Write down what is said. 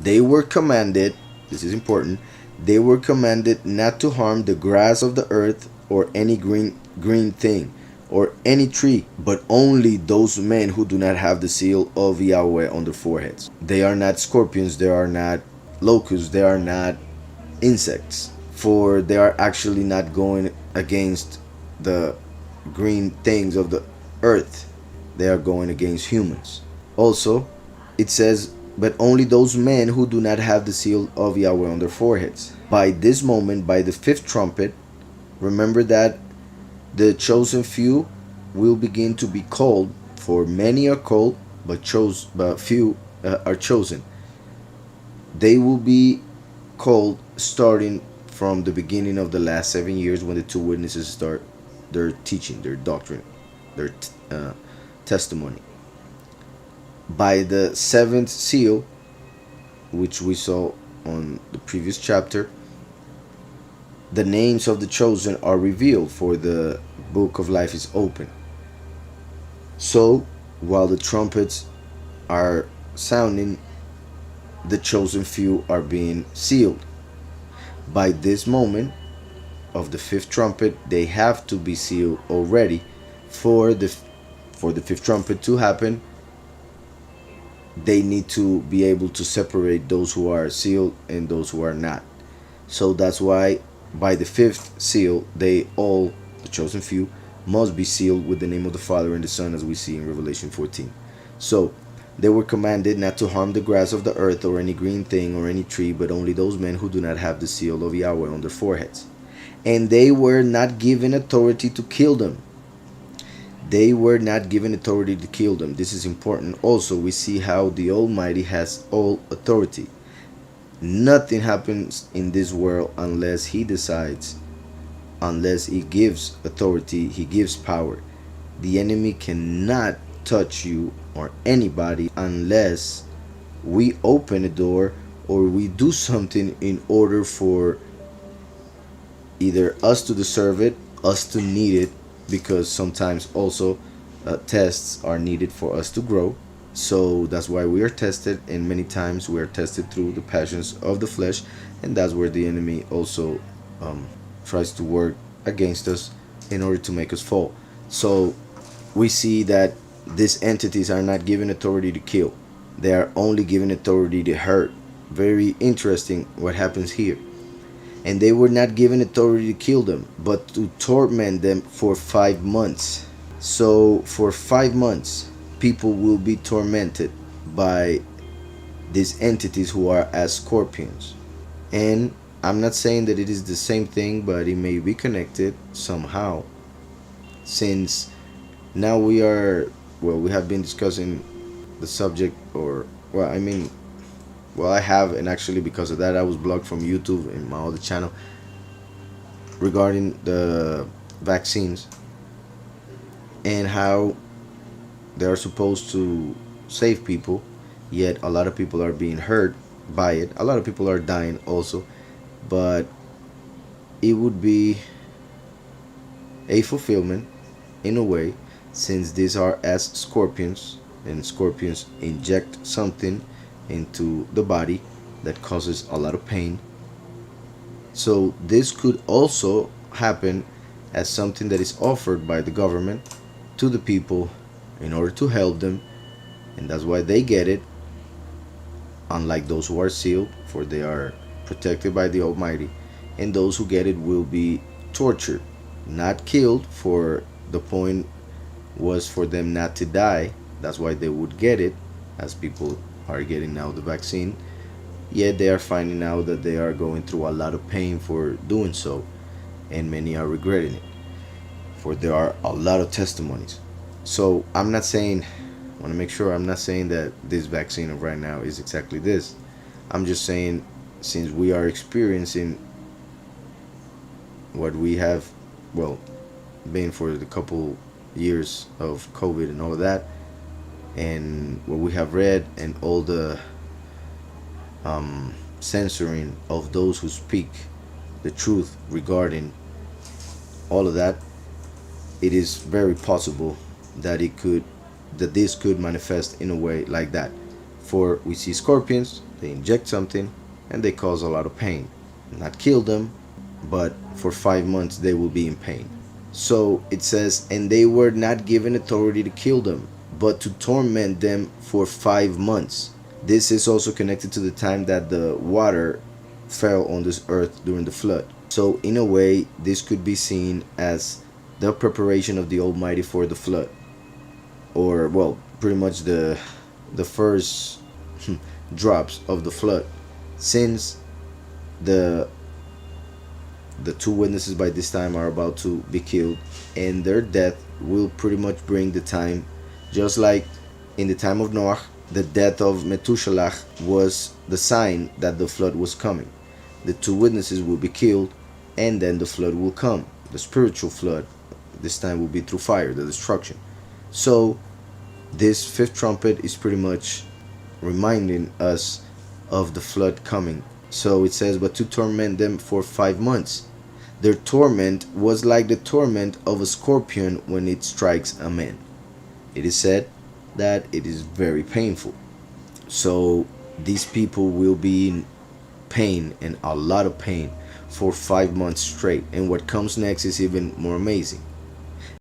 They were commanded, this is important, they were commanded not to harm the grass of the earth or any green thing or any tree, but only those men who do not have the seal of Yahweh on their foreheads. They are not scorpions, they are not locusts, they are not insects, for they are actually not going against the green things of the earth. They are going against humans. Also, it says, but only those men who do not have the seal of Yahweh on their foreheads. By this moment, by the fifth trumpet, remember that the chosen few will begin to be called, for many are called, but few are chosen. They will be called starting from the beginning of the last 7 years, when the two witnesses start their teaching, their doctrine, their testimony. By the seventh seal, which we saw on the previous chapter, the names of the chosen are revealed, for the book of life is open. So, while the trumpets are sounding, the chosen few are being sealed. By this moment of the fifth trumpet, they have to be sealed already. For the fifth trumpet to happen, they need to be able to separate those who are sealed and those who are not. So that's why by the fifth seal, they all, the chosen few, must be sealed with the name of the Father and the Son, as we see in Revelation 14. So they were commanded not to harm the grass of the earth or any green thing or any tree, but only those men who do not have the seal of Yahweh on their foreheads. And they were not given authority to kill them. They were not given authority to kill them. This is important. Also, we see how the Almighty has all authority. Nothing happens in this world unless He decides, unless He gives authority, He gives power. The enemy cannot touch you or anybody unless we open a door or we do something in order for either us to deserve it, us to need it, because sometimes also tests are needed for us to grow. So that's why we are tested, and many times we are tested through the passions of the flesh, and that's where the enemy also tries to work against us in order to make us fall. So we see that these entities are not given authority to kill. They are only given authority to hurt. Very interesting what happens here. And they were not given authority to kill them, but to torment them for 5 months. So for 5 months, people will be tormented by these entities who are as scorpions. And I'm not saying that it is the same thing, but it may be connected somehow, since now we have been discussing the subject, I have, and actually because of that I was blocked from YouTube and my other channel, regarding the vaccines and how they are supposed to save people, yet a lot of people are being hurt by it. A lot of people are dying also, but it would be a fulfillment in a way, since these are as scorpions, and scorpions inject something into the body that causes a lot of pain. So this could also happen as something that is offered by the government to the people in order to help them, and that's why they get it, unlike those who are sealed, for they are protected by the Almighty. And those who get it will be tortured, not killed, for the point was for them not to die. That's why they would get it, as people are getting now the vaccine, yet they are finding out that they are going through a lot of pain for doing so, and many are regretting it, for there are a lot of testimonies. So I'm not saying, I want to make sure, I'm not saying that this vaccine of right now is exactly this. I'm just saying, since we are experiencing what we have, been for the couple years of COVID and all of that, and what we have read, and all the censoring of those who speak the truth regarding all of that, it is very possible that this could manifest in a way like that, For we see scorpions, they inject something and they cause a lot of pain. Not kill them, but for 5 months they will be in pain. So it says, and they were not given authority to kill them, but to torment them for 5 months. This is also connected to the time that the water fell on this earth during the flood. So in a way, this could be seen as the preparation of the Almighty for the flood, or well, pretty much the first drops of the flood, since the the two witnesses by this time are about to be killed, and their death will pretty much bring the time, just like in the time of Noah, the death of Methuselah was the sign that the flood was coming. The two witnesses will be killed, and then the flood will come. The spiritual flood, this time will be through fire, the destruction. So this fifth trumpet is pretty much reminding us of the flood coming. So it says, but to torment them for 5 months. Their torment was like the torment of a scorpion when it strikes a man. It is said that it is very painful. So these people will be in pain, and a lot of pain, for 5 months straight. And what comes next is even more amazing.